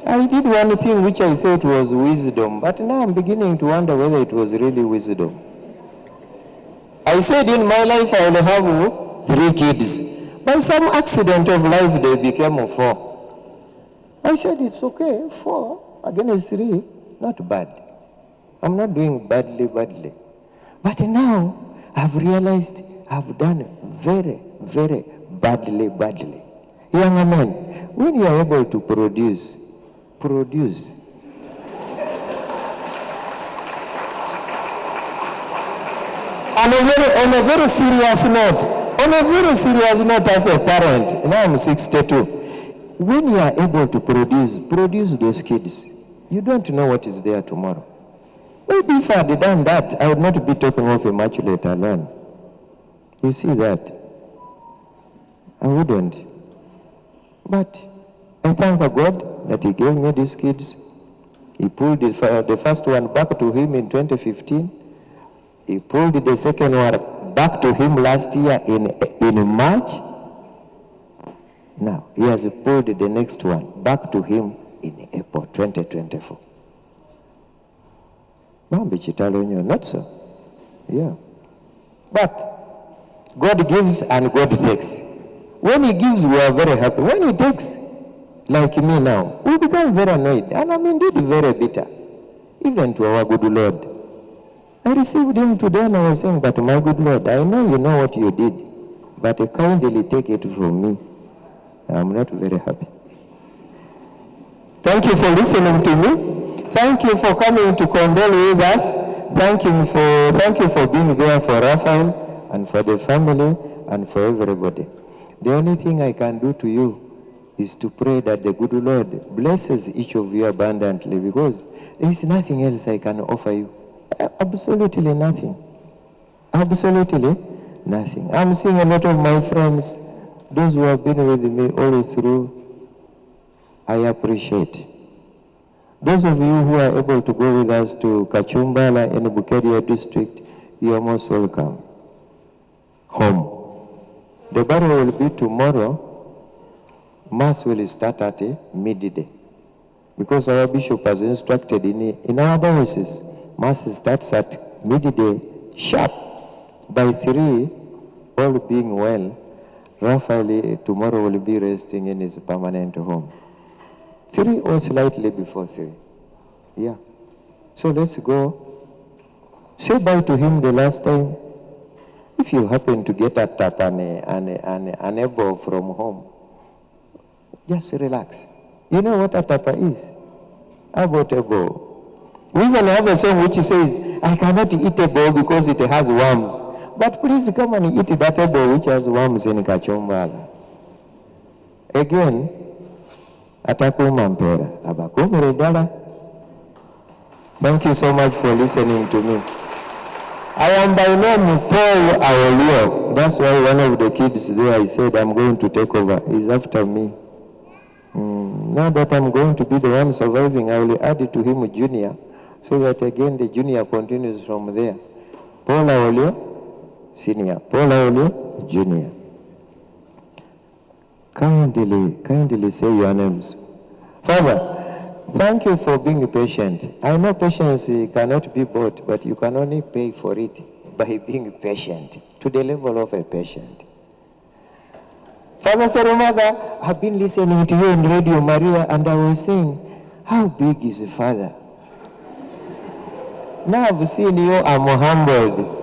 I did one thing which I thought was wisdom, but now I'm beginning to wonder whether it was really wisdom. I said in my life I will have 3 kids. By some accident of life, they became 4. I said, it's okay, 4 against 3, not bad. I'm not doing badly. But now, I've realized I've done very, very badly. Young men, when you are able to produce. On a very serious note, as a parent, now I'm 62. When you are able to produce those kids, you don't know what is there tomorrow. Maybe if I had done that, I would not be talking of Immaculate alone. You see that? I wouldn't. But I thank God that He gave me these kids. He pulled the first one back to Him in 2015. He pulled the second one back to Him last year in March. Now, He has pulled the next one back to Him in April 2024. Not so. Yeah. But God gives and God takes. When He gives, we are very happy. When He takes, like me now, we become very annoyed. And I'm indeed very bitter. Even to our good Lord. I received Him today and I was saying, but my good Lord, I know you know what you did, but kindly take it from me. I'm not very happy. Thank you for listening to me. Thank you for coming to condole with us. Thank you for being there for Raphael and for the family and for everybody. The only thing I can do to you is to pray that the good Lord blesses each of you abundantly, because there is nothing else I can offer you. Absolutely nothing. Absolutely nothing. I'm seeing a lot of my friends, those who have been with me all through. I appreciate. Those of you who are able to go with us to Kachumbala in Bukeria district, you are most welcome home. The burial will be tomorrow. Mass will start at midday, because our bishop has instructed in our diocese, Mass starts at midday sharp. By 3, all being well, Raphael tomorrow will be resting in his permanent home. 3 or slightly before 3. Yeah. So let's go. Say bye to him the last time. If you happen to get a tap and an elbow from home, just relax. You know what a tapa is? About a bow. We even have a song which says, I cannot eat a bow because it has worms. But please come and eat that bow which has worms in Kachumbala. Again, atakumampera abakumere dala. Thank you so much for listening to me. I am by name Paul Awolio. That's why one of the kids there, I said I'm going to take over. He's after me. Now that I'm going to be the one surviving, I will add it to him Junior, so that again the Junior continues from there. Paul Awolio, Senior. Paul Awolio, Junior. Kindly say your names. Father, thank you for being patient. I know patience cannot be bought, but you can only pay for it by being patient, to the level of a patient. Father Sarumaga, I've been listening to you in Radio Maria, and I was saying, how big is the Father? Now I've seen you, I'm humbled.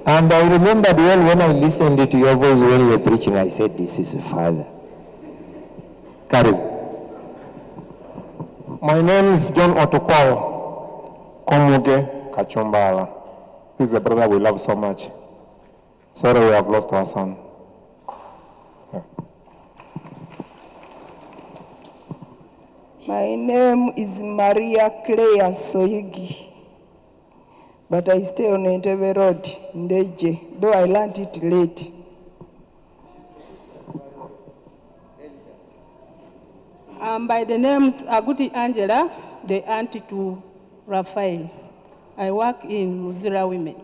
And I remembered well when I listened to your voice when you were preaching, I said, this is the Father. Karibu. My name is John Otokwao Komuge Kachumbala. He's the brother we love so much. Sorry we have lost our son. My name is Maria Claire Soyigi, but I stay on Entebbe Road, Ndeje, though I learned it late. By the name's Aguti Angela, the auntie to Raphael. I work in Muzira Women.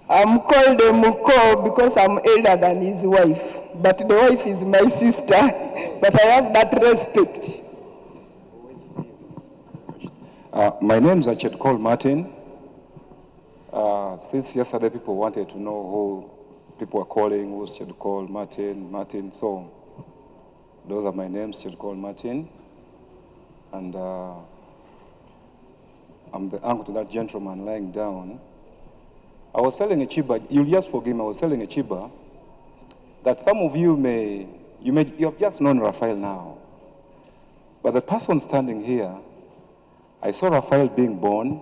I'm called a Muko because I'm elder than his wife. but the wife is my sister, but I have that respect. My name is Cole Martin. Since yesterday people wanted to know who people are calling, who's Cole Martin, so those are my names, Cole Martin. And I'm the uncle to that gentleman lying down. I was telling a chiba, you'll just forgive me, I was telling a chiba that some of you you have just known Raphael now. But the person standing here, I saw Raphael being born.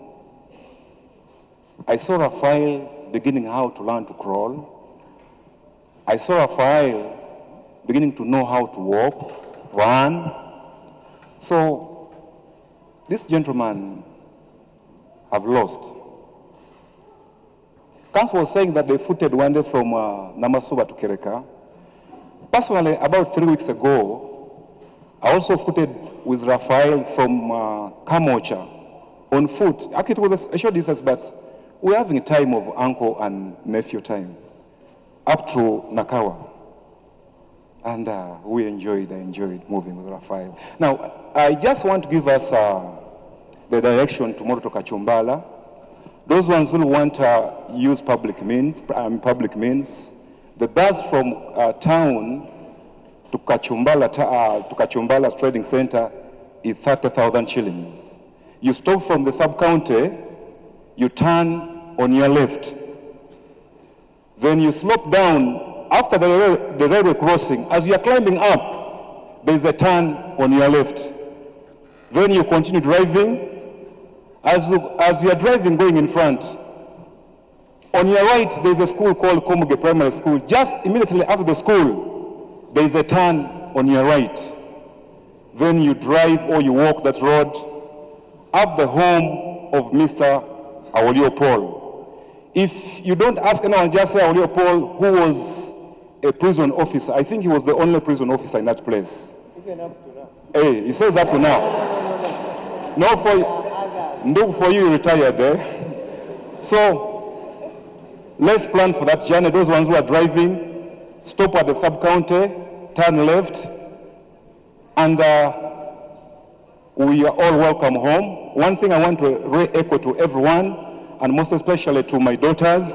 I saw Raphael beginning how to learn to crawl. I saw Raphael beginning to know how to walk, run. So this gentleman have lost. Council was saying that they footed one day from Namasuba to Kereka. Personally, about 3 weeks ago, I also footed with Raphael from Kamocha on foot. Actually, it was a short distance, but we're having a time of uncle and nephew time up to Nakawa. And I enjoyed moving with Raphael. Now, I just want to give us the direction tomorrow to Kachumbala. Those ones who want to use public means, the bus from town to Kachumbala Trading Center is 30,000 shillings. You stop from the sub-county, you turn on your left. Then you slope down after the railway crossing. As you are climbing up, there is a turn on your left. Then you continue driving. As you are driving going in front, on your right, there is a school called Komuge Primary School. Just immediately after the school, there is a turn on your right. Then you drive or you walk that road up the home of Mr. Awolio Paul. If you don't ask anyone, just say Awolio Paul, who was a prison officer. I think he was the only prison officer in that place. Even up to now. Hey, he says up to now. No, for you retired, eh? So let's plan for that journey. Those ones who are driving, stop at the sub-county, turn left, and we are all welcome home. One thing I want to re-echo to everyone, and most especially to my daughters,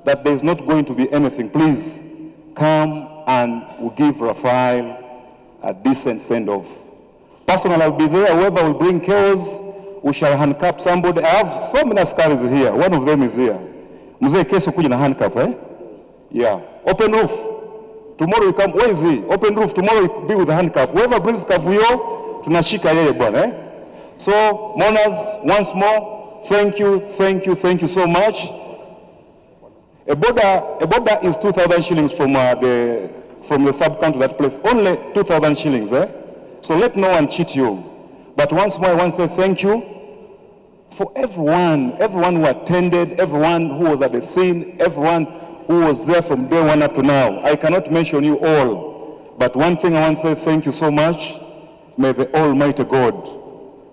that there's not going to be anything. Please come and we'll give Raphael a decent send-off. Personally, I'll be there. Whoever will bring chaos, we shall handcuff somebody. I have so many scars here. One of them is here. Mzee keso kuja na handcuff, eh? Yeah. Open roof. Tomorrow you come. Where is he? Open roof. Tomorrow you be with the handcuff. Whoever brings kavuyo, tunashika yeye bwana, eh? So, mourners, once more, thank you so much. A border is 2,000 shillings from the sub-county to that place. Only 2,000 shillings, eh? So let no one cheat you. But once more, I want to say thank you for everyone who attended, everyone who was at the scene, everyone who was there from day one up to now. I cannot mention you all, but one thing I want to say thank you so much. May the Almighty God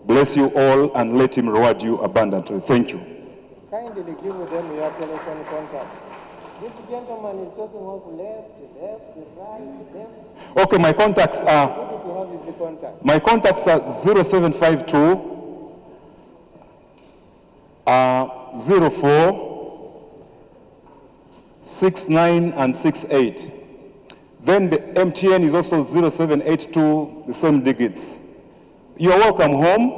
bless you all and let Him reward you abundantly. Thank you. Kindly give them your telephone contact. This gentleman is talking of left, right, left. Okay, my contacts are... Good to have his contact. My contacts are 0752 04 69 and 68. Then the MTN is also 0782, the same digits. You are welcome home,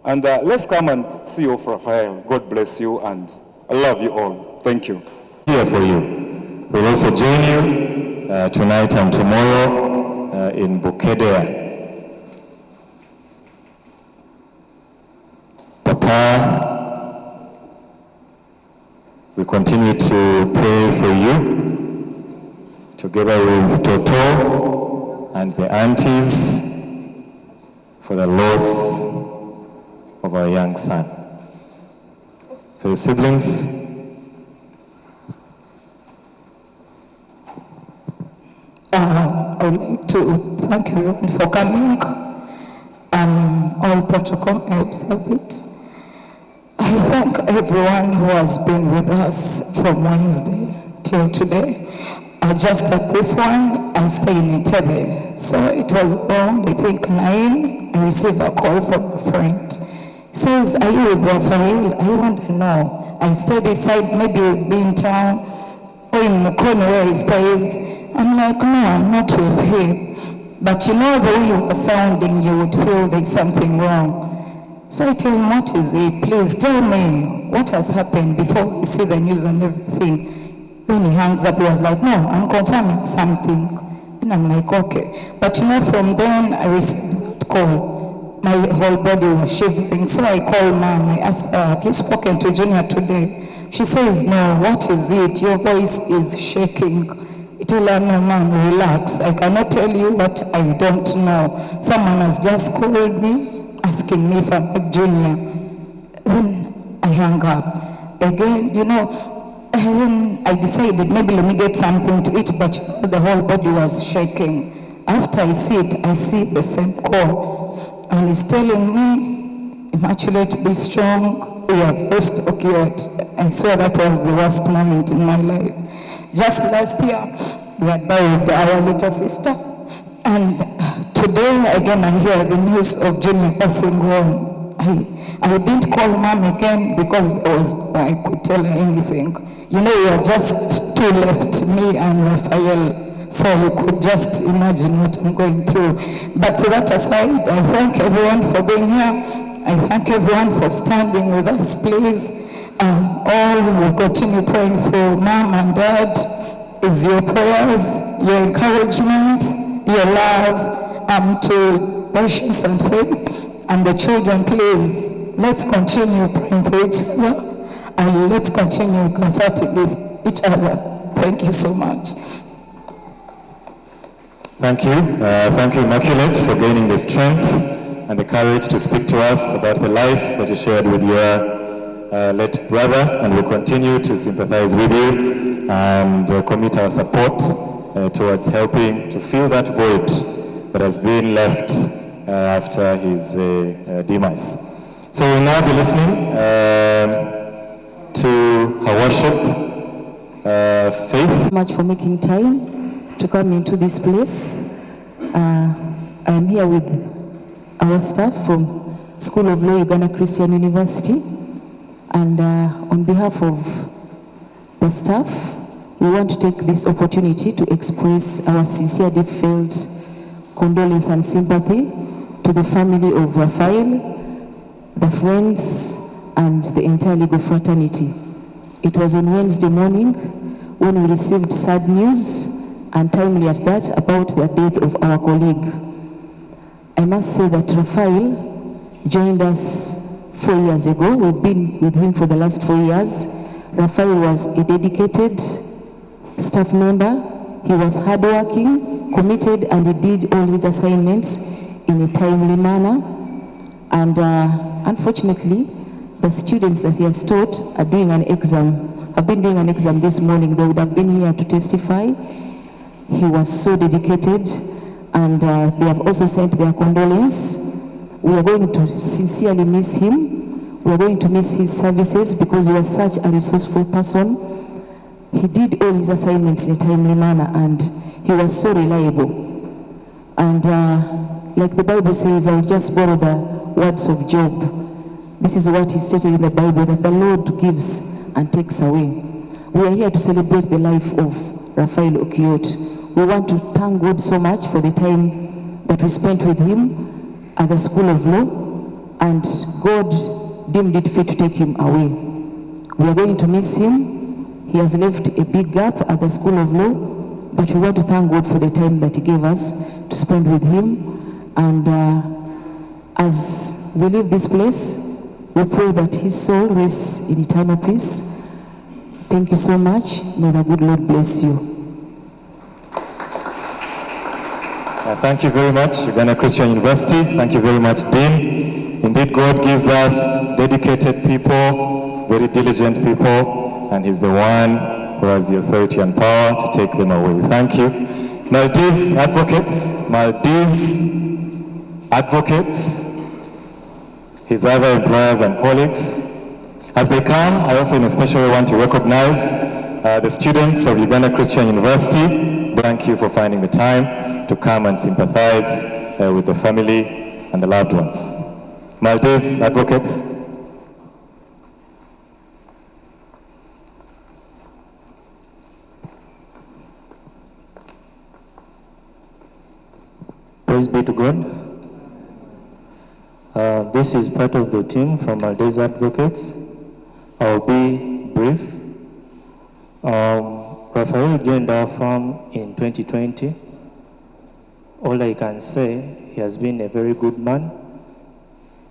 and let's come and see you, Raphael. God bless you, and I love you all. Thank you. Here for you. We'll also join you tonight and tomorrow in Bukedea. Papa, we continue to pray for you, together with Toto and the aunties, for the loss of our young son. So the siblings, I would like to thank everyone for coming. All protocol, I observe it. I thank everyone who has been with us from Wednesday till today. Just a brief one, I stay in Entebbe. So it was around, I think, 9, I received a call from a friend. He says, are you with Raphael? I want to know. I stay this side, maybe we'll be in town, or in Mukone where he stays. I'm like, no, I'm not with him. But you know, the way you were sounding, you would feel there's something wrong. So I tell him, what is it? Please tell me what has happened before we see the news and everything. Then he hangs up, he was like, no, I'm confirming something. And I'm like, okay. But you know, from then I received that call. My whole body was shivering. So I called Mom. I asked her, have you spoken to Junior today? She says, no, what is it? Your voice is shaking. I told her, no, Mom, relax. I cannot tell you what I don't know. Someone has just called me, asking me if I'm with Junior. Then I hung up. Again, you know, and then I decided maybe let me get something to eat, but the whole body was shaking. After I see it, I see the same call. And it's telling me, Immaculate, be strong. We have lost Okiyot. I swear that was the worst moment in my life. Just last year, we had buried our little sister. And today, again, I hear the news of Junior passing on. I didn't call Mom again because there was no I could tell her anything. You know, we are just two left, me and Raphael, so you could just imagine what I'm going through. But to that aside, I thank everyone for being here. I thank everyone for standing with us, please. All will continue praying for Mom and Dad. Is your prayers, your encouragement, your love to patience and faith. And the children, please, let's continue praying for each other. And let's continue comforting with each other. Thank you so much. Thank you. Thank you, Immaculate, for gaining the strength and the courage to speak to us about the life that you shared with your late brother, and we'll continue to sympathize with you and commit our support towards helping to fill that void that has been left after his demise. So we'll now be listening to her worship, Faith. Much for making time to come into this place. I am here with our staff from School of Law, Uganda Christian University, and on behalf of the staff, we want to take this opportunity to express our sincere, deep-felt condolence and sympathy to the family of Raphael, the friends, and the entire legal fraternity. It was on Wednesday morning when we received sad news, and timely at that, about the death of our colleague. I must say that Raphael joined us 4 years ago. We've been with him for the last 4 years. Raphael was a dedicated staff member. He was hardworking, committed, and he did all his assignments in a timely manner. And unfortunately, the students that he has taught are doing an exam, have been doing an exam this morning. They would have been here to testify. He was so dedicated, and they have also sent their condolence. We are going to sincerely miss him. We are going to miss his services because he was such a resourceful person. He did all his assignments in a timely manner, and he was so reliable. And like the Bible says, I will just borrow the words of Job. This is what is stated in the Bible, that the Lord gives and takes away. We are here to celebrate the life of Raphael Okiyot. We want to thank God so much for the time that we spent with him at the School of Law, and God deemed it fit to take him away. We are going to miss him. He has left a big gap at the School of Law, but we want to thank God for the time that he gave us to spend with him. And as we leave this place, we pray that his soul rests in eternal peace. Thank you so much. May the good Lord bless you. Thank you very much, Uganda Christian University. Thank you very much, Dean. Indeed, God gives us dedicated people, very diligent people, and he's the one who has the authority and power to take them away. Thank you. Maldives advocates, his other employers and colleagues. As they come, I also in a special way want to recognize The students of Uganda Christian University, thank you for finding the time to come and sympathize with the family and the loved ones. Maldives advocates. Praise be to God. This is part of the team from Maldives Advocates. I'll be brief. Raphael joined our firm in 2020. All I can say, he has been a very good man.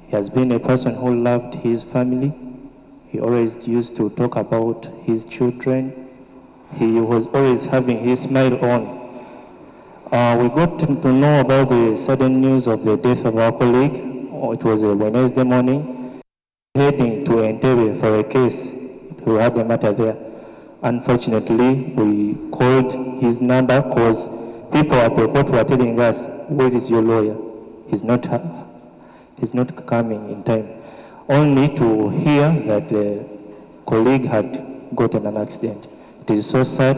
He has been a person who loved his family. He always used to talk about his children. He was always having his smile on. We got to know about the sudden news of the death of our colleague. It was a Wednesday morning, heading to Entebbe for a case. We had a matter there. Unfortunately, we called his number because people at the court were telling us, where is your lawyer? He's not coming in time. Only to hear that the colleague had gotten an accident. It is so sad.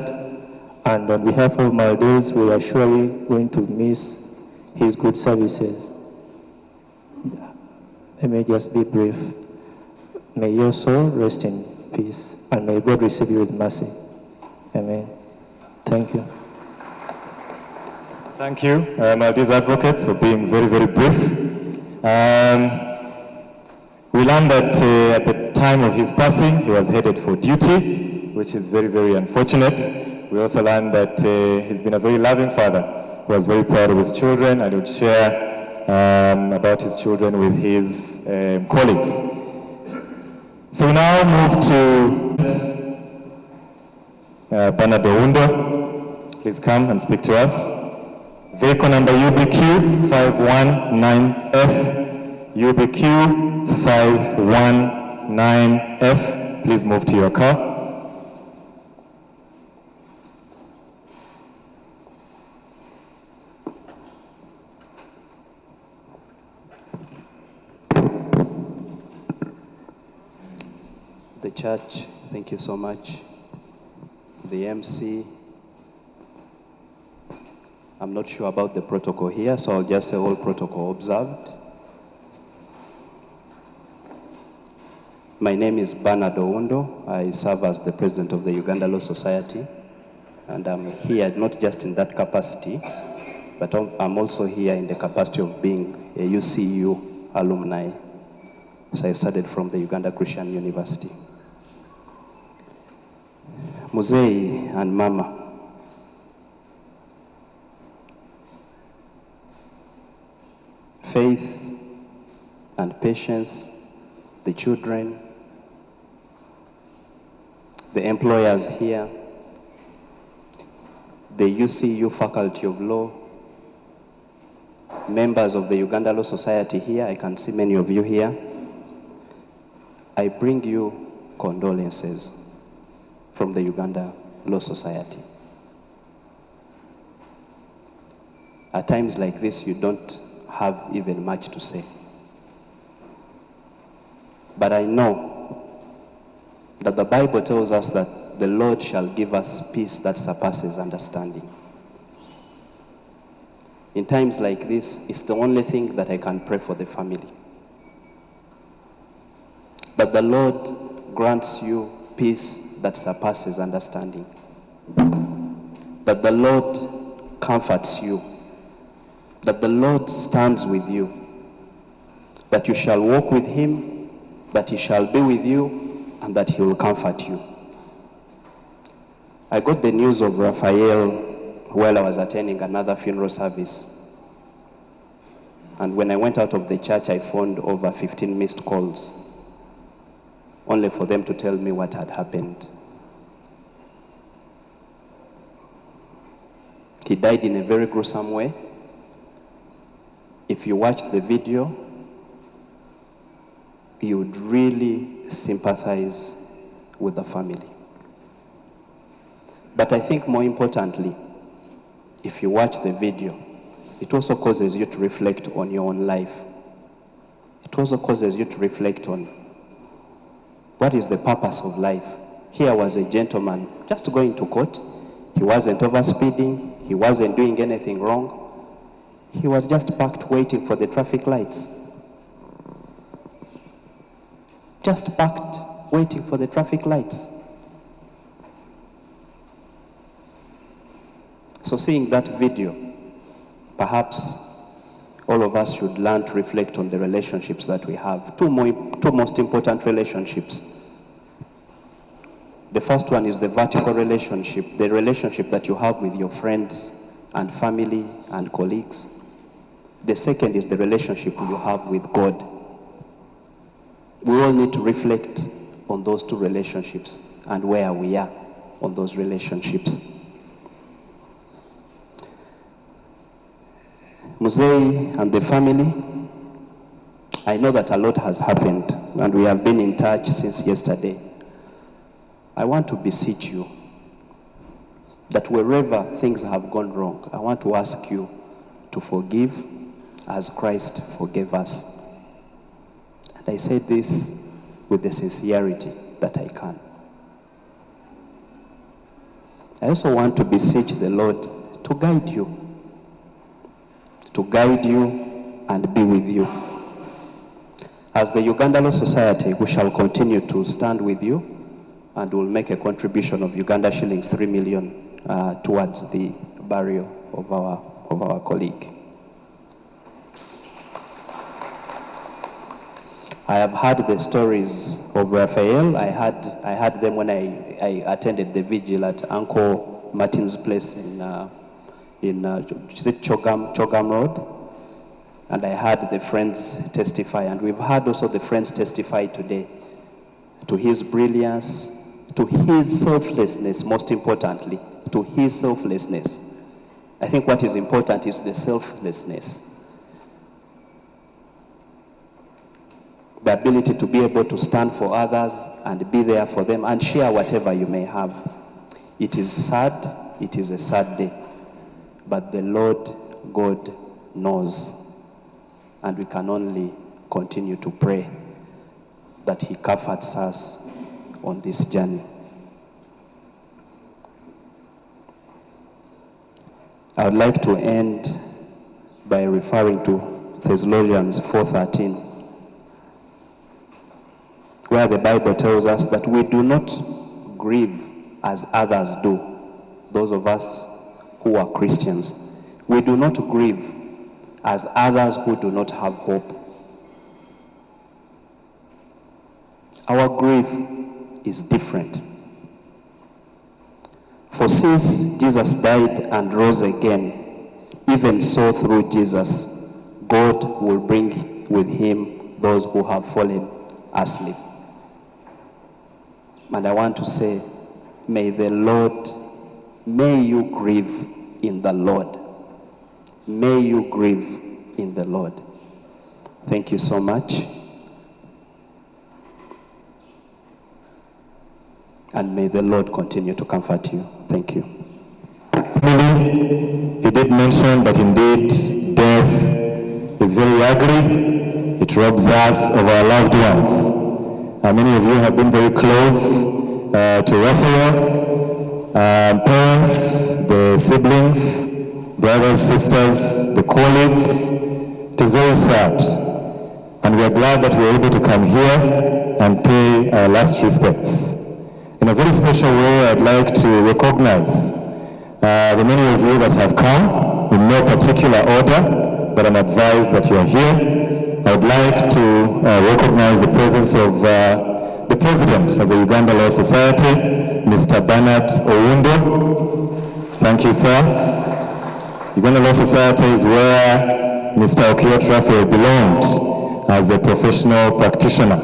And on behalf of Maldives, we are surely going to miss his good services. Let me just be brief. May your soul rest in peace, and may God receive you with mercy. Amen. Thank you. Thank you, Maldives Advocates, for being very, very brief. We learned that at the time of his passing, he was headed for duty, which is very, very unfortunate. We also learned that he's been a very loving father who was very proud of his children and would share about his children with his colleagues. So we now move to banna. Please come and speak to us. Vehicle number UBQ 519F. UBQ 519F. Please move to your car. The church, thank you so much. The MC, I'm not sure about the protocol here, so I'll just say all protocol observed. My name is Banna Dowundo. I serve as the president of the Uganda Law Society, and I'm here not just in that capacity, but I'm also here in the capacity of being a UCU alumni. So I studied from the Uganda Christian University. Muzei and Mama, faith and patience, the children, the employers here, the UCU Faculty of Law, members of the Uganda Law Society here, I can see many of you here. I bring you condolences from the Uganda Law Society. At times like this, you don't have even much to say. But I know that the Bible tells us that the Lord shall give us peace that surpasses understanding. In times like this, it's the only thing that I can pray for the family. That the Lord grants you peace that surpasses understanding. That the Lord comforts you. That the Lord stands with you. That you shall walk with him, that he shall be with you, and that he will comfort you. I got the news of Raphael while I was attending another funeral service. And when I went out of the church, I found over 15 missed calls, only for them to tell me what had happened. He died in a very gruesome way. If you watched the video, you would really sympathize with the family. But I think more importantly, if you watch the video, it also causes you to reflect on your own life. It also causes you to reflect on what is the purpose of life. here was a gentleman just going to court. He wasn't overspeeding. He wasn't doing anything wrong. He was just parked waiting for the traffic lights. Just parked waiting for the traffic lights. So seeing that video, perhaps all of us should learn to reflect on the relationships that we have. Two most important relationships. The first one is the vertical relationship, the relationship that you have with your friends and family and colleagues. The second is the relationship you have with God. We all need to reflect on those two relationships and where we are on those relationships. Muzei and the family, I know that a lot has happened and we have been in touch since yesterday. I want to beseech you that wherever things have gone wrong, I want to ask you to forgive as Christ forgave us. And I say this with the sincerity that I can. I also want to beseech the Lord to guide you and be with you. As the Uganda Law Society, we shall continue to stand with you and will make a contribution of Uganda shillings 3 million towards the burial of our colleague. I have heard the stories of Raphael. I had them when I attended the vigil at Uncle Martin's place in Chogam Road. And I heard the friends testify, and we've heard also the friends testify today to his brilliance, to his selflessness, most importantly, to his selflessness. I think what is important is the selflessness. The ability to be able to stand for others and be there for them and share whatever you may have. It is sad, it is a sad day, but the Lord God knows, and we can only continue to pray that he comforts us on this journey. I would like to end by referring to Thessalonians 4:13, where the Bible tells us that we do not grieve as others do. Those of us who are Christians, we do not grieve as others who do not have hope. Our grief is different. For since Jesus died and rose again, even so through Jesus, God will bring with him those who have fallen asleep. And I want to say, may you grieve in the Lord. May you grieve in the Lord. Thank you so much. And may the Lord continue to comfort you. Thank you. He did mention that indeed death is very ugly. It robs us of our loved ones. Many of you have been very close to Raphael, parents, the siblings, brothers, sisters, the colleagues. It is very sad. And we are glad that we are able to come here and pay our last respects. In a very special way, I'd like to recognize the many of you that have come in no particular order, but I'm advised that you are here. I'd like to recognize the presence of the President of the Uganda Law Society, Mr. Bernard Owundo. Thank you, sir. Uganda Law Society is where Mr. Raphael belonged as a professional practitioner.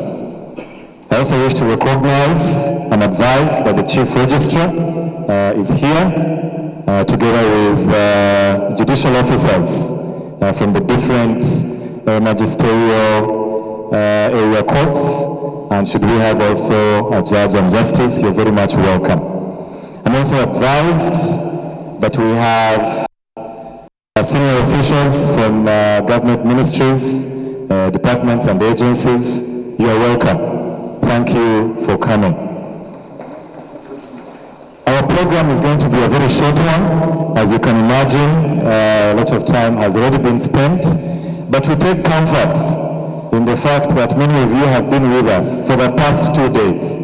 I also wish to recognize and advise that the Chief Registrar is here, together with judicial officers from the different magisterial area courts, and should we have also a judge and justice, you're very much welcome. I'm also advised that we have senior officials from government ministries, departments and agencies. You are welcome. Thank you for coming. program is going to be a very short one. As you can imagine, a lot of time has already been spent, but we take comfort in the fact that many of you have been with us for the past 2 days.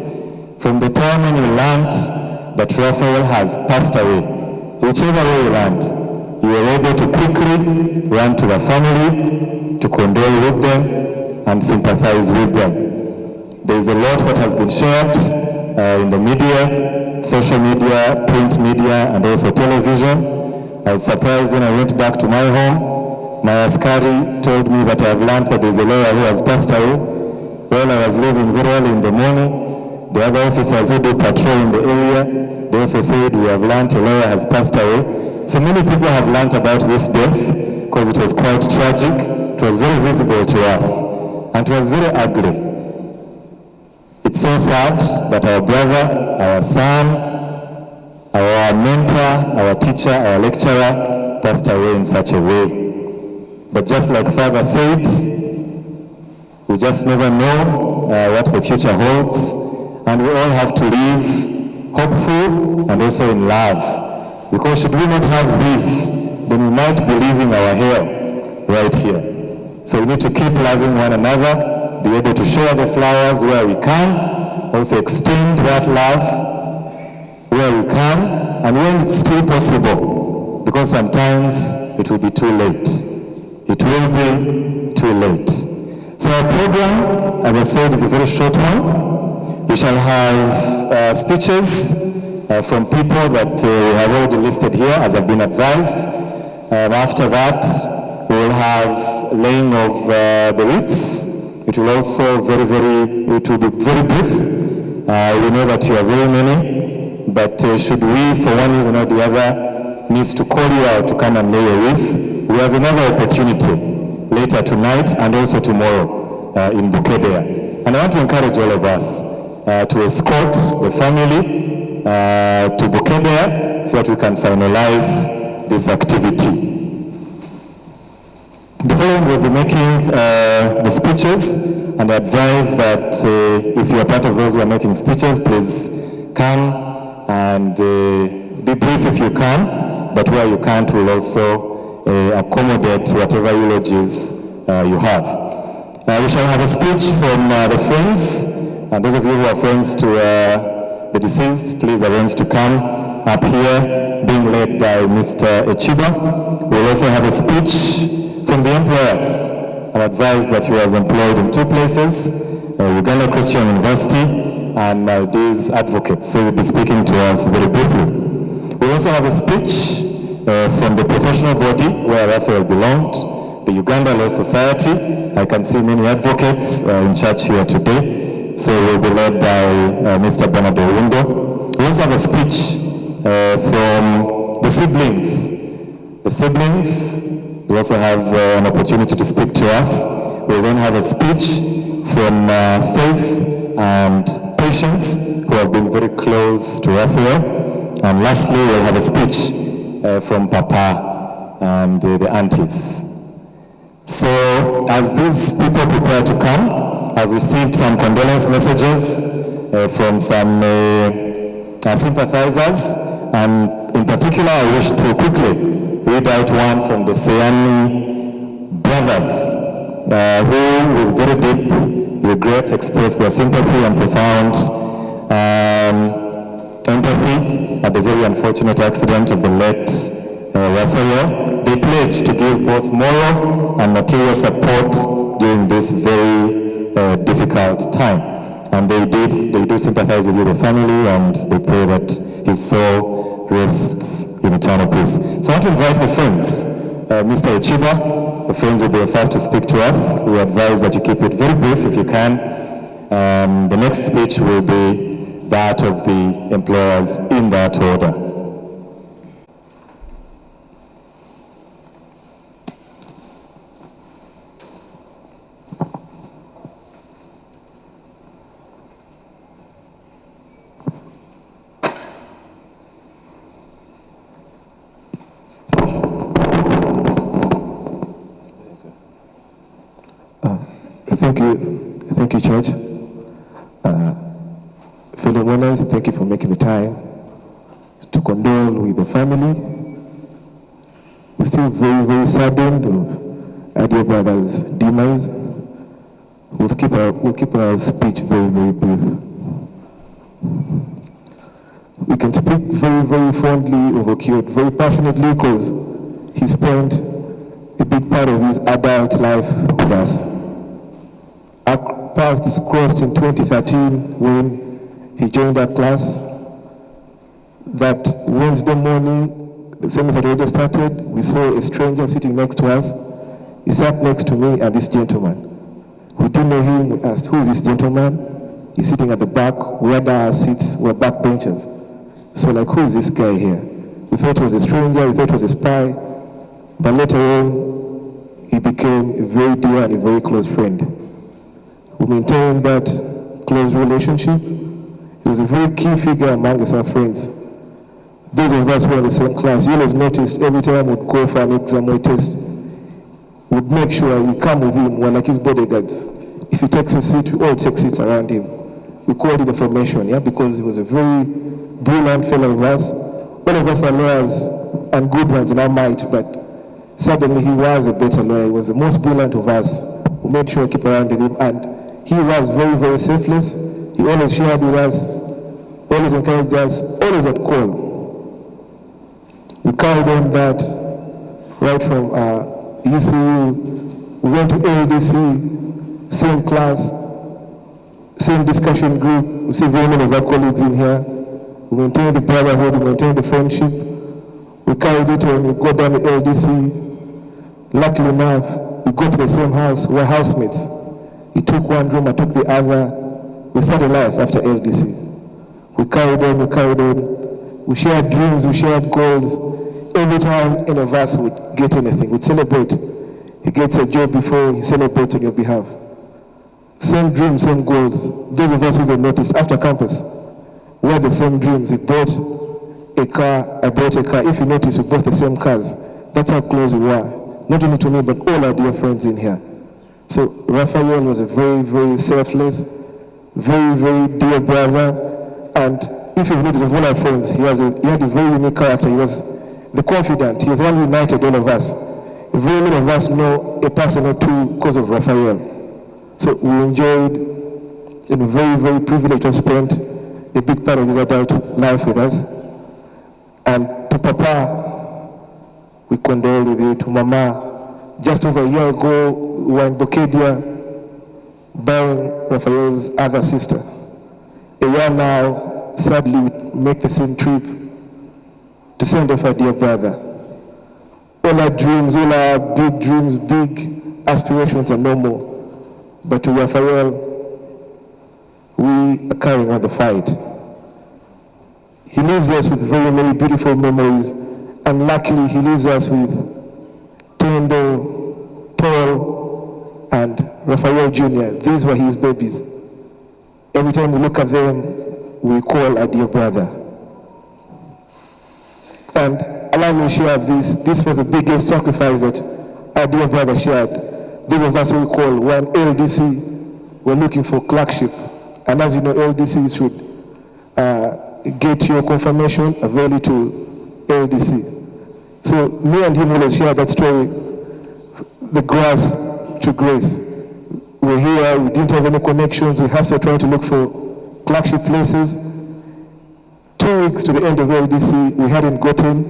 From the time when you learned that Raphael has passed away, whichever way you learned, you were able to quickly run to the family, to condole with them, and sympathize with them. There is a lot that has been shared in the media, social media, print media, and also television. I was surprised when I went back to my home. My askari told me that I have learned that there is a lawyer who has passed away. While I was leaving very early in the morning, the other officers who do patrol in the area, they also said, we have learned a lawyer has passed away. So many people have learned about this death because it was quite tragic. It was very visible to us, and it was very ugly. It's so sad that our brother, our son, our mentor, our teacher, our lecturer passed away in such a way. But just like Father said, we just never know what the future holds, and we all have to live hopeful and also in love. Because should we not have this, then we might be leaving our hell right here. So we need to keep loving one another, be able to share the flowers where we can, also extend that love where we can, and when it's still possible, because sometimes it will be too late. It will be too late. So our program, as I said, is a very short one. We shall have speeches from people that we have already listed here, as have been advised. After that, we will have laying of the wreaths. It will also it will be very brief. We know that you are very many, but should we, for one reason or the other, needs to call you out to come and lay a wreath, we have another opportunity later tonight and also tomorrow in Bukedea. And I want to encourage all of us to escort the family to Bukedea so that we can finalize this activity. The following will be making the speeches, and I advise that if you are part of those who are making speeches, please come and be brief if you can, but where you can't, we'll also accommodate whatever eulogies you have. We shall have a speech from the friends, and those of you who are friends to the deceased, please arrange to come up here, being led by Mr. Echiba. We'll also have a speech from the employers. I'm advised that he was employed in 2 places, Uganda Christian University and Maldives Advocates, so he'll be speaking to us very briefly. We'll also have a speech from the professional body where Raphael belonged, the Uganda Law Society. I can see many advocates in church here today, so we'll be led by Mr. Bernard Windo. We also have a speech from the siblings. The siblings will also have an opportunity to speak to us. We'll then have a speech from Faith and Patience, who have been very close to Raphael. And lastly, we'll have a speech from Papa and the aunties. So as these people prepare to come, I've received some condolence messages from some sympathizers, and in particular I wish to quickly read out one from the Seani brothers, who with very deep regret expressed their sympathy and profound empathy at the very unfortunate accident of the late Raphael. They pledged to give both moral and material support during this very difficult time. And they do sympathize with the family, and they pray that his soul rests in eternal peace. So I want to invite the friends. Mr. Echiba, the friends will be the first to speak to us. We advise that you keep it very brief if you can. The next speech will be that of the employers in that order. Thank you, Church. Fellow mourners, thank you for making the time to condole with the family. We're still very, very saddened of our dear brother's demise. We'll keep our speech very, very brief. We can speak very, very fondly of Okio, very passionately, because he spent a big part of his adult life with us. Our paths crossed in 2013 when he joined our class. That Wednesday morning, the service had already started. We saw a stranger sitting next to us. He sat next to me and this gentleman. We didn't know him. We asked, who is this gentleman? He's sitting at the back. We had our seats, we were back benches. So like, who is this guy here? We thought he was a stranger, we thought he was a spy. But later on, he became a very dear and a very close friend. We maintained that close relationship. He was a very key figure among us, our friends. Those of us who were in the same class, you always noticed every time we'd go for an exam or a test, we'd make sure we come with him, we're like his bodyguards. If he takes a seat, we all take seats around him. We called it the formation, yeah, because he was a very brilliant fellow of us. All of us are lawyers and good ones in our might, but suddenly he was a better lawyer. He was the most brilliant of us. We made sure to keep around with him, and he was very, very selfless. He always shared with us, always encouraged us, always at call. We carried on that right from UCU. We went to LDC, same class, same discussion group. We see very many of our colleagues in here. We maintained the brotherhood, we maintained the friendship. We carried it on, we got down to LDC. Luckily enough, we got to the same house, we were housemates. He took one room, I took the other. We started life after LDC. We carried on, we carried on. We shared dreams, we shared goals. Every time any of us would get anything, we'd celebrate. He gets a job before he celebrates on your behalf. Same dreams, same goals. Those of us who have noticed after campus, we had the same dreams. He bought a car, I bought a car. If you notice, we bought the same cars. That's how close we were. Not only to me, but all our dear friends in here. So Raphael was a very, very selfless, very, very dear brother. And if you notice of all our friends, he had a very unique character. He was the confidant. He was the one who united all of us. Very many of us know a person or two because of Raphael. So we enjoyed, very, very privileged to have spent a big part of his adult life with us. And to Papa, we condole with you. To Mama, just over a year ago, we were in Bocadia buying Raphael's other sister. A year now, sadly, we make the same trip to send off our dear brother. All our dreams, all our big dreams, big aspirations are no more. But to Raphael, we are carrying on the fight. He leaves us with very many beautiful memories, and luckily he leaves us with Tendo, Paul, and Raphael Jr. These were his babies. Every time we look at them, we call our dear brother. And allow me to share this. This was the biggest sacrifice that our dear brother shared. Those of us who call one LDC, we're looking for clerkship. And as you know, LDC should get your confirmation, avail it to LDC. So me and him will share that story, the grass to grace. We're here, we didn't have any connections, we had to try to look for clerkship places. 2 weeks to the end of LDC, we hadn't gotten,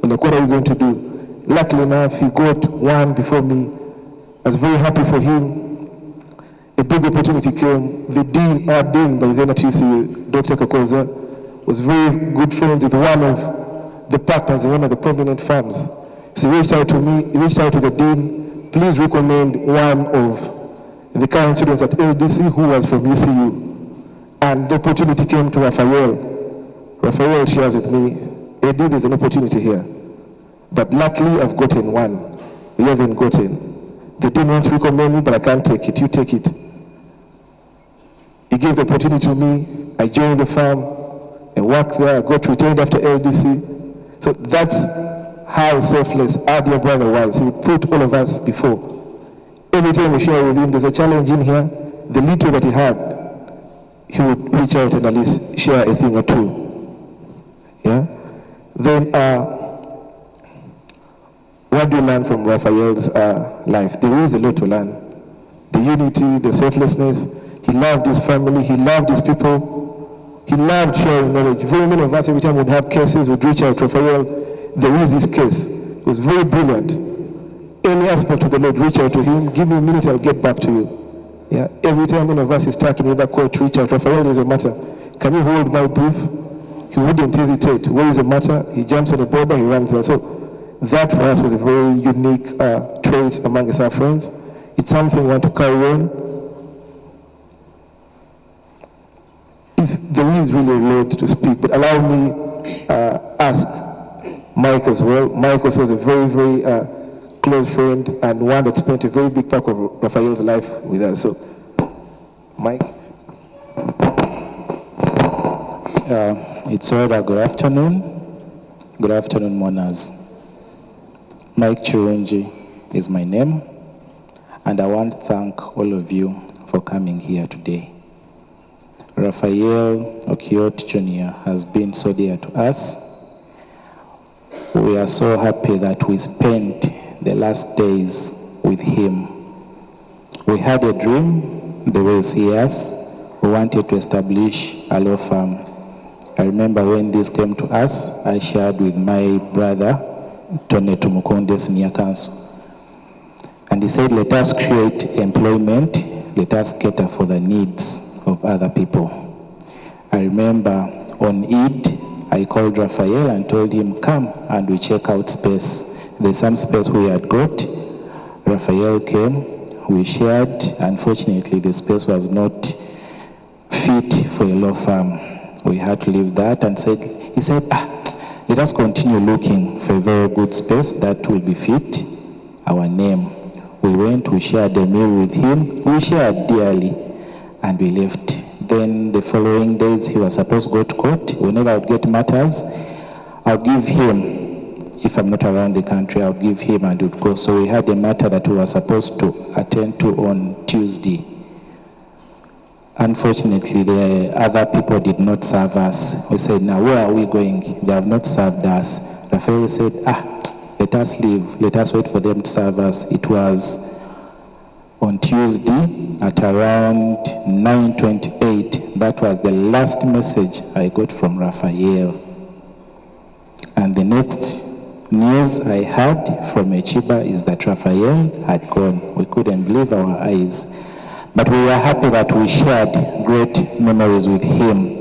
and like, what are we going to do? Luckily enough, he got one before me. I was very happy for him. A big opportunity came. The dean, our dean by then at UCU, Dr. Kakoza, was very good friends with one of the partners in one of the prominent firms. So he reached out to me, he reached out to the dean, please recommend one of the current students at LDC who was from UCU. And the opportunity came to Raphael. Raphael shares with me, Eddie, there's an opportunity here. But luckily, I've gotten one. You haven't gotten. The dean wants to recommend me, but I can't take it. You take it. He gave the opportunity to me. I joined the firm and worked there. I got retained after LDC. So that's how selfless our dear brother was. He would put all of us before. Every time we share with him, there's a challenge in here. The little that he had, he would reach out and at least share a thing or two. Yeah? Then, what do you learn from Raphael's life? There is a lot to learn. The unity, the selflessness. He loved his family, he loved his people, he loved sharing knowledge. Very many of us, every time we'd have cases, would reach out to Raphael. There is this case. It was very brilliant. Any aspect of the Lord, reach out to him. Give me a minute, I'll get back to you. Yeah. Every time one of us is stuck in either court, reach out. Raphael, there's a matter. Can you hold my brief? He wouldn't hesitate. Where is the matter? He jumps on the border, he runs there. So that for us was a very unique trait among our friends. It's something we want to carry on. If there is really a lot to speak, but allow me ask Mike as well. Mike also was a very, very close friend and one that spent a very big part of Raphael's life with us. So, Mike. It's rather good afternoon. Good afternoon, mourners. Mike Chirunji is my name, and I want to thank all of you for coming here today. Raphael Okiot Jr. has been so dear to us. We are so happy that we spent the last days with him. We had a dream, the way you see us. We wanted to establish a law firm. I remember when this came to us, I shared with my brother, Tony Tumukonde, Senior Counsel. And he said, let us create employment, let us cater for the needs of other people. I remember on Eid, I called Raphael and told him, come and we check out space. There's some space we had got. Raphael came, we shared. Unfortunately, the space was not fit for a law firm. We had to leave that and he said, let us continue looking for a very good space that will be fit our name. We went, we shared a meal with him, we shared dearly, and we left. Then the following days, he was supposed to go to court. Whenever I would get matters, I'll give him, if I'm not around the country, I'll give him and would go. So we had a matter that we were supposed to attend to on Tuesday. Unfortunately, the other people did not serve us. We said, now where are we going? They have not served us. Raphael said, let us leave. Let us wait for them to serve us. It was on Tuesday at around 9:28. That was the last message I got from Raphael. And the next news I heard from Echiba is that Raphael had gone. We couldn't believe our eyes. But we were happy that we shared great memories with him.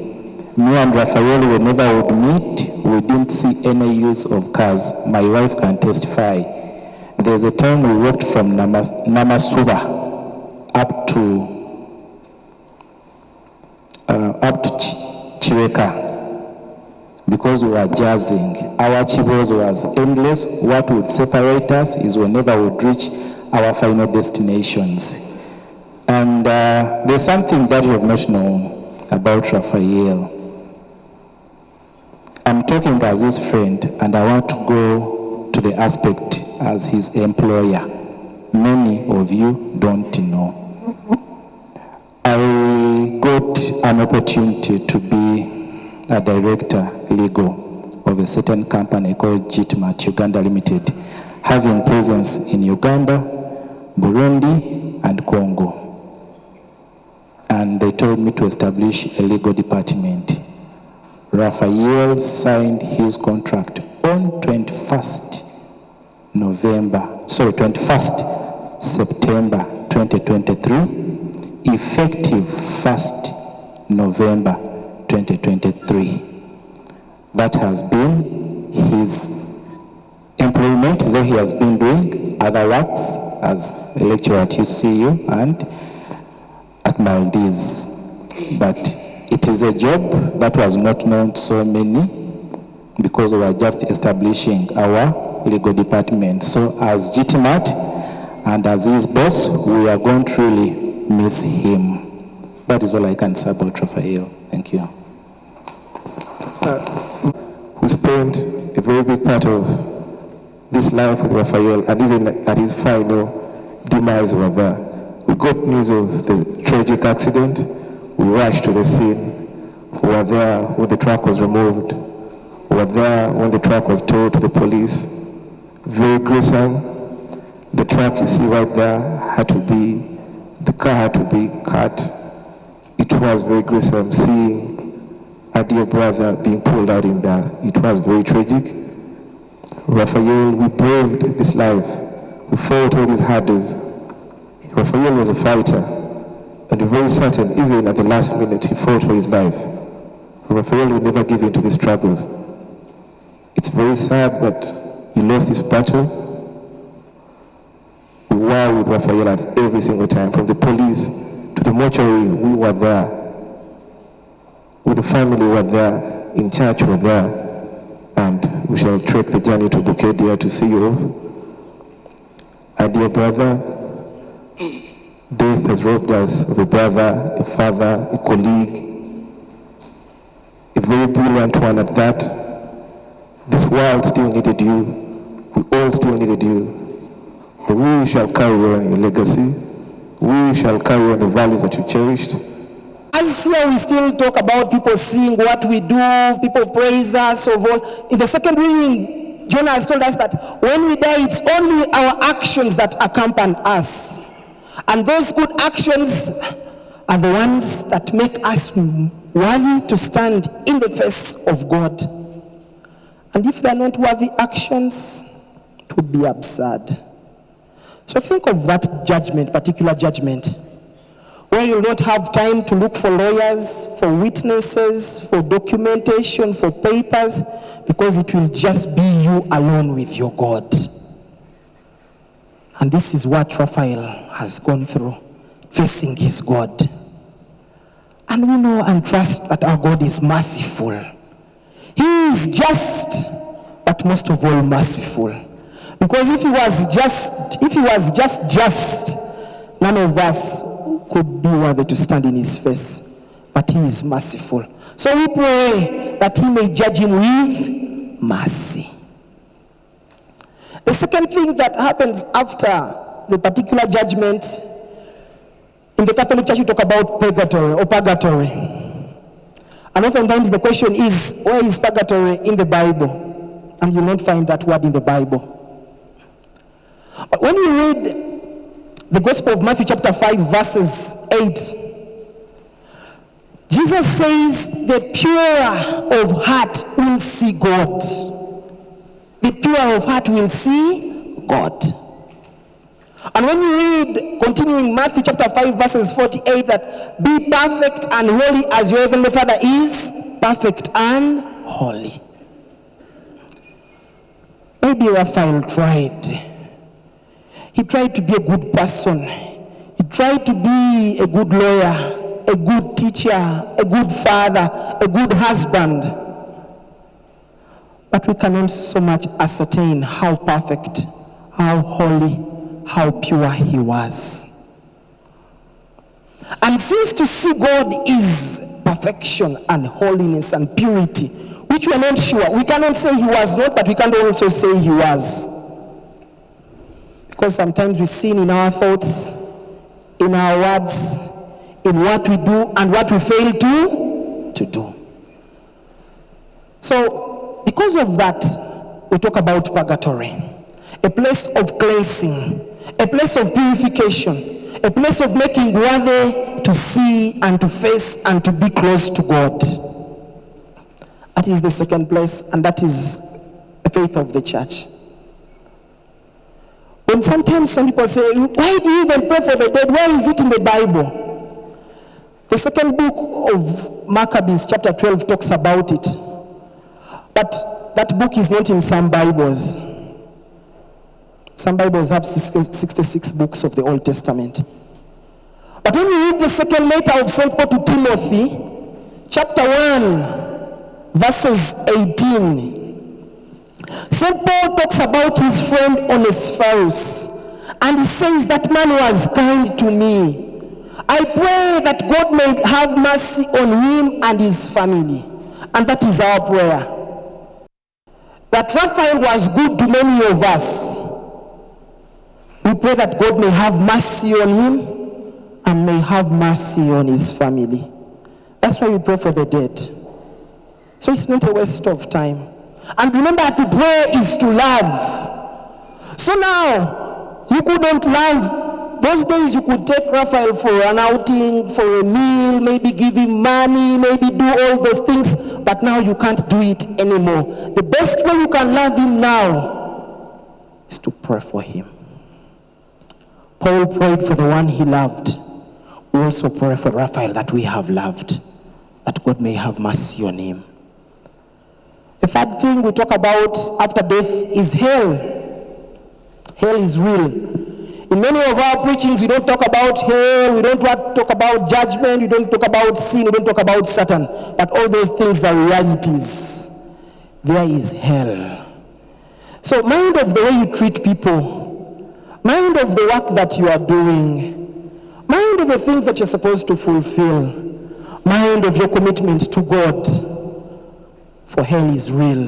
Me and Raphael, whenever we would meet, we didn't see any use of cars. My wife can testify. There's a time we walked from Namasuba up to Chireka because we were jazzing. Our chibos was endless. What would separate us is whenever we would reach our final destinations. And there's something that you have not known about Raphael. I'm talking as his friend, and I want to go to the aspect as his employer. Many of you don't know. I got an opportunity to be a director legal of a certain company called JITMAT Uganda Limited, having presence in Uganda, Burundi, and Congo. And they told me to establish a legal department. Raphael signed his contract on 21st September 2023, effective 1st November 2023. That has been his employment, though he has been doing other works as a lecturer at UCU and at Maldives. But it is a job that was not known to so many because we were just establishing our legal department. So as JITMAT and as his boss, we are going to really miss him. That is all I can say about Raphael. Thank you. We spent a very big part of this life with Raphael, and even at his final demise over there. We got news of the tragic accident. We rushed to the scene. We were there when the truck was removed. We were there when the truck was towed to the police. Very gruesome. The truck you see right there the car had to be cut. It was very gruesome seeing our dear brother being pulled out in there. It was very tragic. Raphael, we braved this life. We fought all these hurdles. Raphael was a fighter, and very certain, even at the last minute, he fought for his life. Raphael will never give in to these struggles. It's very sad that he lost this battle. We were with Raphael at every single time, from the police to the mortuary. We were there. With the family, we were there. In church, we were there. And we shall trek the journey to Bukedia to see you off. Our dear brother, death has robbed us of a brother, a father, a colleague, a very brilliant one at that. This world still needed you. We all still needed you. But we shall carry on your legacy. We shall carry on the values that you cherished. As here we still talk about people seeing what we do, people praise us, of all. In the second reading, Jonah has told us that when we die, it's only our actions that accompany us. And those good actions are the ones that make us worthy to stand in the face of God. And if they are not worthy actions, it would be absurd. So think of that judgment, particular judgment, where you'll not have time to look for lawyers, for witnesses, for documentation, for papers, because it will just be you alone with your God. And this is what Raphael has gone through, facing his God. And we know and trust that our God is merciful. He is just, but most of all merciful. Because if he was just, none of us could be worthy to stand in his face. But he is merciful. So we pray that he may judge him with mercy. The second thing that happens after the particular judgment, in the Catholic Church we talk about purgatory or purgatory. And oftentimes the question is, where is purgatory in the Bible? And you'll not find that word in the Bible. But when you read the Gospel of Matthew chapter 5 verses 8, Jesus says the pure of heart will see God. The pure of heart will see God. And when you read, continuing Matthew chapter 5 verses 48, that be perfect and holy as your heavenly Father is perfect and holy. Maybe Raphael tried. He tried to be a good person. He tried to be a good lawyer, a good teacher, a good father, a good husband. But we cannot so much ascertain how perfect, how holy, how pure he was. And since to see God is perfection and holiness and purity, which we are not sure, we cannot say he was not, but we can't also say he was. Because sometimes we sin in our thoughts, in our words, in what we do and what we fail to do. So, because of that, we talk about purgatory. A place of cleansing, a place of purification, a place of making worthy to see and to face and to be close to God. That is the second place, and that is the faith of the church. When sometimes some people say, why do you even pray for the dead? Why is it in the Bible? The second book of Maccabees, chapter 12, talks about it. But that book is not in some Bibles. Some Bibles have 66 books of the Old Testament. But when you read the second letter of St. Paul to Timothy, chapter 1, verses 18, St. Paul talks about his friend Onesiphorus, and he says, that man was kind to me. I pray that God may have mercy on him and his family. And that is our prayer. That Raphael was good to many of us. We pray that God may have mercy on him and may have mercy on his family. That's why we pray for the dead. So it's not a waste of time. And remember, to pray is to love. So now, you couldn't love. Those days you could take Raphael for an outing, for a meal, maybe give him money, maybe do all those things, but now you can't do it anymore. The best way you can love him now is to pray for him. Paul prayed for the one he loved. We also pray for Raphael that we have loved, that God may have mercy on him. The third thing we talk about after death is hell. Hell is real. In many of our preachings, we don't talk about hell, we don't talk about judgment, we don't talk about sin, we don't talk about Satan. But all those things are realities. There is hell. So mind of the way you treat people. Mind of the work that you are doing. Mind of the things that you're supposed to fulfill. Mind of your commitment to God. For hell is real.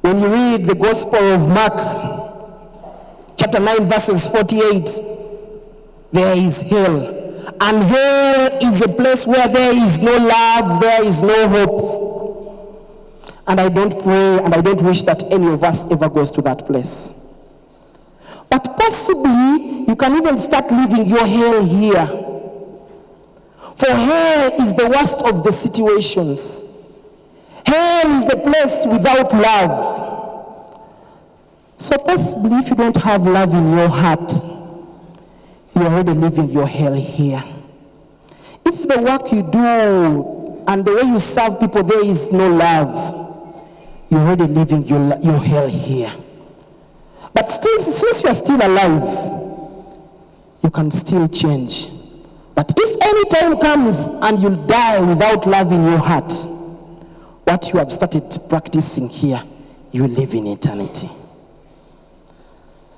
When you read the Gospel of Mark, chapter 9, verses 48, there is hell. And hell is a place where there is no love, there is no hope. And I don't pray and I don't wish that any of us ever goes to that place. But possibly, you can even start living your hell here. For hell is the worst of the situations. Hell is the place without love. So possibly, if you don't have love in your heart, you're already living your hell here. If the work you do and the way you serve people, there is no love, you're already living your hell here. But still, since you're still alive, you can still change. But if any time comes and you die without love in your heart, what you have started practicing here, you live in eternity.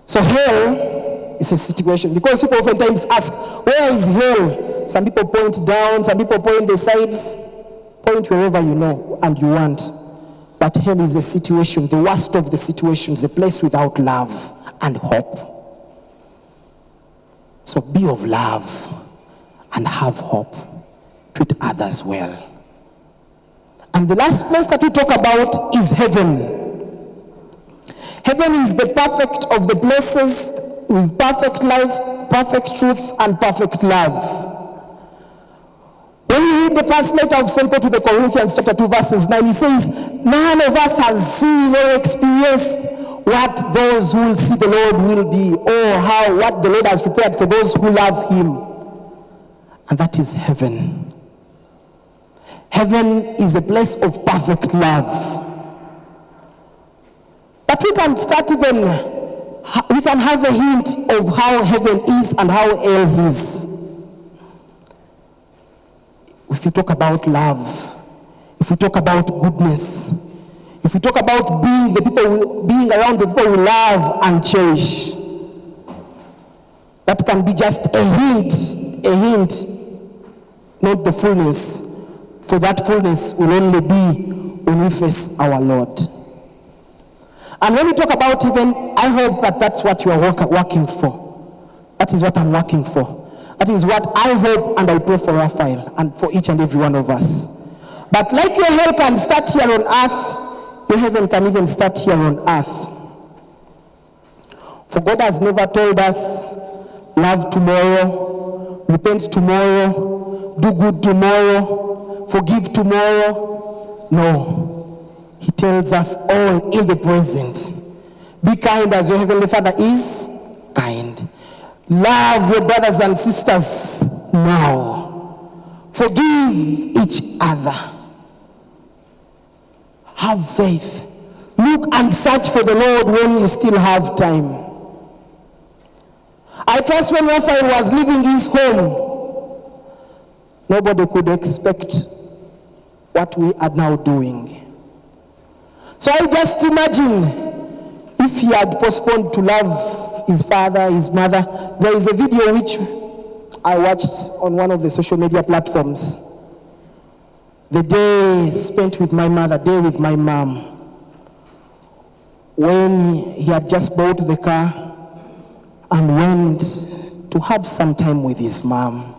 So hell is a situation, because people oftentimes ask, where is hell? Some people point down, some people point the sides, point wherever you know and you want. But hell is a situation, the worst of the situations, a place without love and hope. So be of love and have hope. Treat others well. And the last place that we talk about is heaven. Heaven is the perfect of the places with perfect life, perfect truth, and perfect love. When you read the first letter of St. Paul to the Corinthians, chapter 2, verses 9, he says, none of us has seen or experienced what those who will see the Lord will be, or what the Lord has prepared for those who love him. And that is heaven. Heaven is a place of perfect love. But we can we can have a hint of how heaven is and how hell is. If we talk about love, if we talk about goodness, if we talk about being around the people we love and cherish, that can be just a hint, not the fullness. For that fullness will only be when we face our Lord. And when we talk about heaven, I hope that that's what you are working for. That is what I'm working for. That is what I hope and I pray for Raphael and for each and every one of us. But like your hell can start here on earth, your heaven can even start here on earth. For God has never told us, love tomorrow, repent tomorrow, do good tomorrow, forgive tomorrow. No. He tells us all in the present. Be kind as your Heavenly Father is kind. Love your brothers and sisters now. Forgive each other. Have faith. Look and search for the Lord when you still have time. I trust when Raphael was leaving his home, nobody could expect what we are now doing. So I just imagine if he had postponed to love his father, his mother. There is a video which I watched on one of the social media platforms. The day spent with my mother, day with my mom, when he had just bought the car and went to have some time with his mom.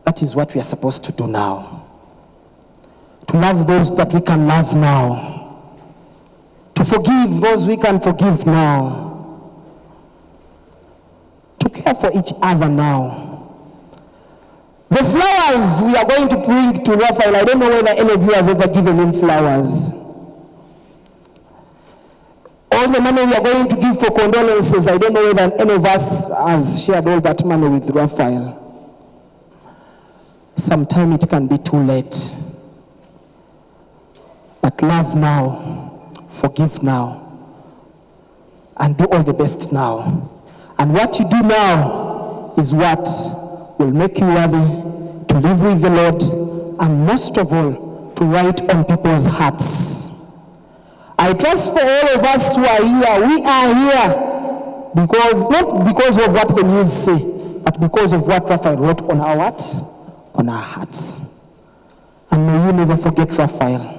That is what we are supposed to do now. To love those that we can love now. To forgive those we can forgive now. To care for each other now. The flowers we are going to bring to Raphael, I don't know whether any of you has ever given him flowers. All the money we are going to give for condolences, I don't know whether any of us has shared all that money with Raphael. Sometimes it can be too late. But love now, forgive now, and do all the best now. And what you do now is what will make you worthy to live with the Lord, and most of all, to write on people's hearts. I trust for all of us who are here, we are here because, not because of what the news say, but because of what Raphael wrote on our what? On our hearts. And may you never forget Raphael.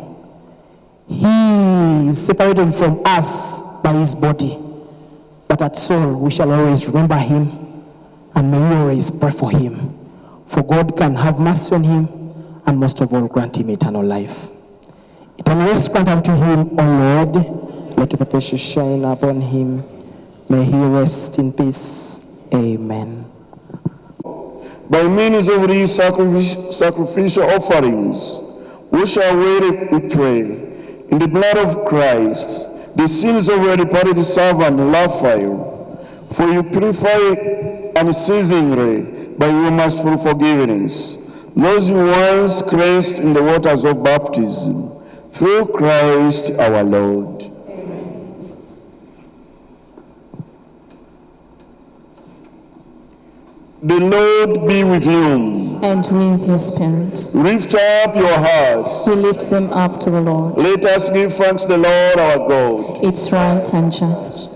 He is separated from us by his body, but at soul we shall always remember him, and may you always pray for him, for God can have mercy on him, and most of all grant him eternal life. Eternal rest grant unto him, O Lord. Let your face shine upon him. May he rest in peace. Amen. By means of these sacrificial offerings, we shall we pray, in the blood of Christ, the sins of your departed servant Raphael, for you purify unceasingly by your merciful forgiveness those who once cleansed in the waters of baptism, through Christ our Lord. Amen. The Lord be with you. And with your spirit. Lift up your hearts. We lift them up to the Lord. Let us give thanks to the Lord our God. It's right and just.